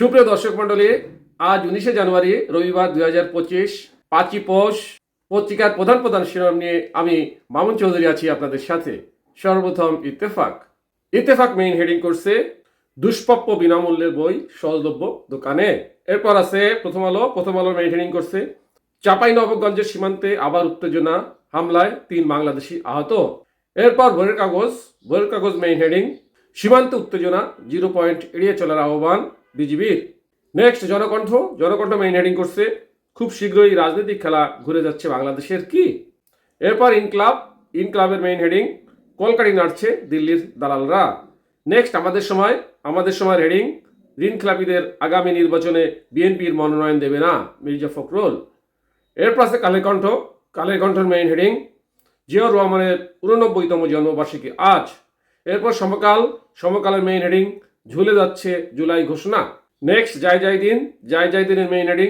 সুপ্রিয় দর্শক মন্ডলী, আজ 19শে জানুয়ারি রবিবার 2025 5ই পৌষ পত্রিকার প্রধান প্রধান শিরোনাম নিয়ে আমি মামুন চৌধুরী আছি আপনাদের সাথে। সর্বপ্রথম ইত্তেফাক মেইন হেডিং করছে দুষ্প্রাপ্য বিনামূল্যের বই সহজলভ্য দোকানে। এরপর আছে প্রথম আলো মেইন হেডিং করছে চাঁপাইনবাবগঞ্জের সীমান্তে আবার উত্তেজনা, হামলায় 3 বাংলাদেশি আহত। এরপর ভোরের কাগজ মেইন হেডিং সীমান্তে উত্তেজনা, 0 পয়েন্ট এড়িয়ে চলার আহ্বান বিজিবির। নেক্সট জনকণ্ঠ মেইন হেডিং করছে খুব শীঘ্রই রাজনৈতিক খেলা ঘুরে যাচ্ছে বাংলাদেশের কি। এরপর ইনক্লাবের মেইন হেডিং কলকাঠি নাড়ছে দিল্লির দালালরা। নেক্সট আমাদের সময় হেডিং ঋণখেলাপিদের আগামী নির্বাচনে বিএনপির মনোনয়ন দেবে না মির্জা ফখরুল। এরপর আছে কালের কণ্ঠের মেইন হেডিং জিয়াউর রহমানের 89তম জন্মবার্ষিকী আজ। এরপর সমকালের মেইন হেডিং ঝুলে যাচ্ছে জুলাই ঘোষণা। নেক্সট যাই দিনের মেইন হেডিং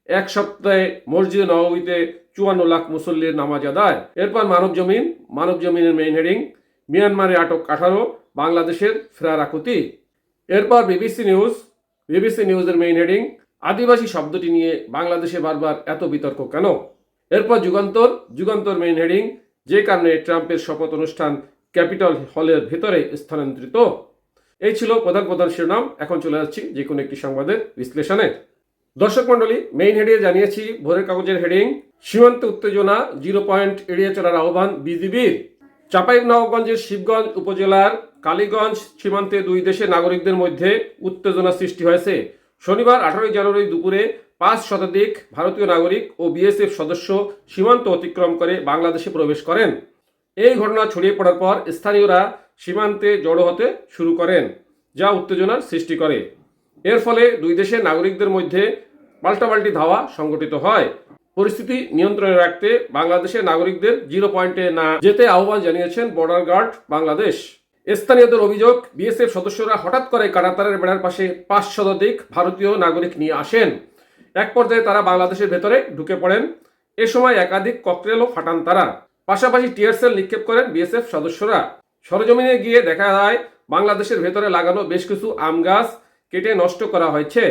এক সপ্তাহে মসজিদে নববীতে 54 লাখ মুসল্লির নামাজ আদায়। এরপর মানব জমিনের মেইন হেডিং মিয়ানমারে আটক 18, বাংলাদেশের ফেরার আকুতি। এরপর বিবিসি নিউজের মেইন হেডিং আদিবাসী শব্দটি নিয়ে বাংলাদেশে বারবার এত বিতর্ক কেন। এরপর যুগান্তর মেইন হেডিং যে কারণে ট্রাম্পের শপথ অনুষ্ঠান ক্যাপিটল হলের ভেতরে স্থানান্তরিত। এই ছিল প্রধান শিরোনাম। এখন চলে যাচ্ছি যে কোনো একটি সংবাদের বিশ্লেষণে। দর্শক মন্ডলী, মেইন হেডিংয়ে জানিয়েছি ভোরের কাগজের হেডিং সীমান্তে উত্তেজনা, 0 পয়েন্ট এড়িয়ে চলার আহ্বান বিজিবির। চাঁপাইনবাবগঞ্জের শিবগঞ্জ উপজেলার কালীগঞ্জ সীমান্তে দুই দেশের নাগরিকদের মধ্যে উত্তেজনা সৃষ্টি হয়েছে। শনিবার 18 জানুয়ারি দুপুরে 5 শতাধিক ভারতীয় নাগরিক ও বিএসএফ সদস্য সীমান্ত অতিক্রম করে বাংলাদেশে প্রবেশ করেন। এই ঘটনা ছড়িয়ে পড়ার পর স্থানীয়রা সীমান্তে জড়ো হতে শুরু করেন, যা উত্তেজনার সৃষ্টি করে। এর ফলে দুই দেশের নাগরিকদের মধ্যে পাল্টাপাল্টি ধাওয়া সংঘটিত হয়। পরিস্থিতি নিয়ন্ত্রণে রাখতে বাংলাদেশের নাগরিকদের 0 পয়েন্টে না যেতে আহ্বান জানিয়েছেন বর্ডার গার্ড বাংলাদেশ। স্থানীয়দের অভিযোগ, বিএসএফ সদস্যরা হঠাৎ করে কাঁটাতারের বেড়ার পাশে 5 শতাধিক ভারতীয় নাগরিক নিয়ে আসেন। এক পর্যায়ে তারা বাংলাদেশের ভেতরে ঢুকে পড়েন। এ সময় একাধিক ককটেলও ফাটান তারা। পাশাপাশি টিয়ার সেল নিক্ষেপ করেন বিএসএফ সদস্যরা। সরজমিনে গিয়ে দেখা যায় বাংলাদেশের ভেতরে লাগানো বেশ কিছু আম গাছ কেটে নষ্ট করা হয়েছে।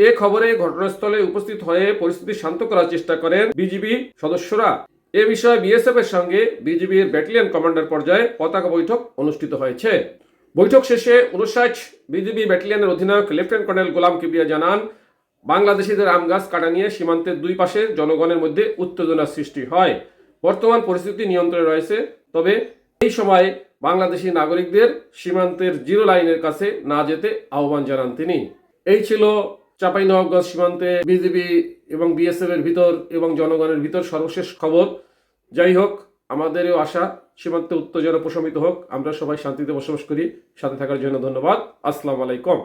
এ খবরে ঘটনাস্থলে উপস্থিত হয়ে পরিস্থিতি শান্ত করার চেষ্টা করেন বিজিবি সদস্যরা। এ বিষয়ে বিএসএফ এর সঙ্গে বিজিবির ব্যাটালিয়ন কমান্ডার পর্যায়ে পতাকা বৈঠক অনুষ্ঠিত হয়েছে। বৈঠক শেষে 59 বিজিবি ব্যাটালিয়নের অধিনায়ক লেফটেন্যান্ট কর্নেল গোলাম কিবরিয়া জানান, বাংলাদেশিদের আম গাছ কাটা নিয়ে সীমান্তের দুই পাশে জনগণের মধ্যে উত্তেজনার সৃষ্টি হয়। বর্তমান পরিস্থিতি নিয়ন্ত্রণে রয়েছে, তবে এই সময় বাংলাদেশি নাগরিকদের সীমান্তের 0 লাইনের কাছে না যেতে আহ্বান জানান তিনি। এই ছিল চাঁপাইনবাবগঞ্জ সীমান্তে বিজিবি এবং বিএসএফ এর ভিতর এবং জনগণের ভিতর সর্বশেষ খবর। যাই হোক, আমাদেরও আশা সীমান্তে উত্তেজনা প্রশমিত হোক, আমরা সবাই শান্তিতে বসবাস করি। সাথে থাকার জন্য ধন্যবাদ। আসসালামু আলাইকুম।